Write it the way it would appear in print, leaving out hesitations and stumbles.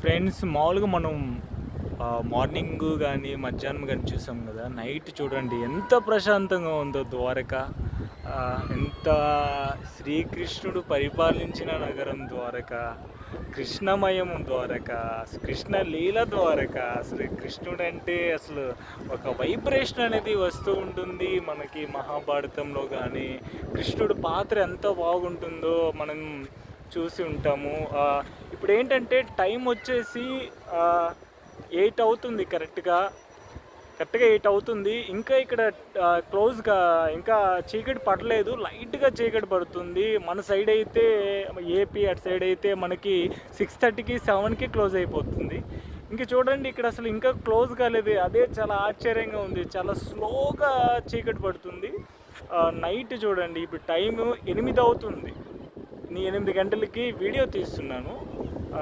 Friends మామూలుగా మనం morning కానీ మధ్యాహ్నం కానీ చూసాం కదా. నైట్ చూడండి ఎంత ప్రశాంతంగా ఉందో ద్వారక. ఎంత శ్రీకృష్ణుడు పరిపాలించిన నగరం ద్వారక, కృష్ణమయం ద్వారక, కృష్ణ లీల ద్వారక. అసలు కృష్ణుడు అంటే అసలు ఒక వైబ్రేషన్ అనేది వస్తూ ఉంటుంది మనకి. మహాభారతంలో కానీ కృష్ణుడు పాత్ర ఎంత బాగుంటుందో మనం చూసి ఉంటాము. ఇప్పుడు ఏంటంటే టైం వచ్చేసి 8 అవుతుంది, కరెక్ట్గా 8 అవుతుంది. ఇంకా ఇక్కడ క్లోజ్గా ఇంకా చీకటి పడలేదు, లైట్గా చీకటి పడుతుంది. మన సైడ్ అయితే ఏపీ అటు సైడ్ అయితే మనకి 6:30కి 7కి క్లోజ్ అయిపోతుంది. ఇంక చూడండి ఇక్కడ అసలు ఇంకా క్లోజ్ కాలేదు. అదే చాలా ఆశ్చర్యంగా ఉంది. చాలా స్లోగా చీకటి పడుతుంది. నైట్ చూడండి, ఇప్పుడు టైము 8 అవుతుంది. నేను 8 గంటలకి వీడియో తీస్తున్నాను.